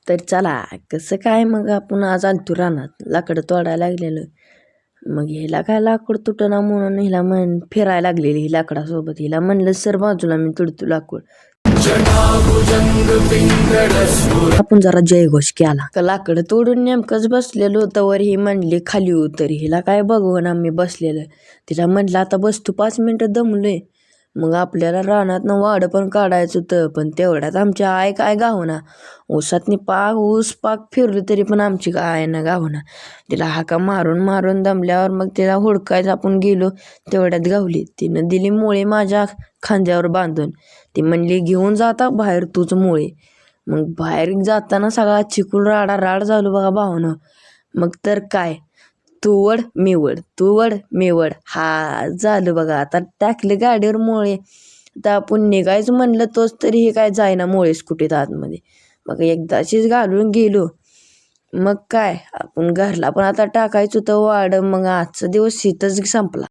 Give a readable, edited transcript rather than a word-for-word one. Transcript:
तर चला कसं काय मग आपण आज आलतो रानात लाकडं तोडायला लागलेलं. मग हिला काय लाकूड तुटना म्हणून हिला फिरायला लागलेली ही लाकडासोबत. हिला म्हणलं सर बाजूला मी तुडतो लाकूड. आपण जरा जयघोष केला का लाकडं तोडून नेमकंच बसलेलो तवर ही म्हणली खाली उतर. हिला काय बघून आम्ही बसलेलं. तिला म्हटलं आता बस तू 5 मिनिटं दमलोय. मग आपल्याला रानातनं वाडं पण काढायचं होतं, पण तेवढ्यात आमची आय काय गावना. ऊसातनी ऊस पाक फिरलो तरी पण आमची आय ना गावना. तिला हाका मारून मारून दमल्यावर मग तिला हुडकायचं आपण गेलो तेवढ्यात गावली. तिनं दिली मुळे माझ्या खांद्यावर बांधून. ती म्हणली घेऊन जाता बाहेर तूच मुळे. मग बाहेर जाताना सगळा चिकूल राड झालो बघा भावानं. मग तर काय, तू वड मी वड, तू वड मी वड, हा झालं बघा. आता टाकलं गाडीवर मोळे. आता आपण निघायचं म्हणलं तोच तरी हे काय जायना मोळेच कुठे आतमध्ये. मग एकदाचीच घालून गेलो. मग काय आपण घरला पण आता टाकायचं होतं वाड. मग आजचा दिवस इथंच संपला.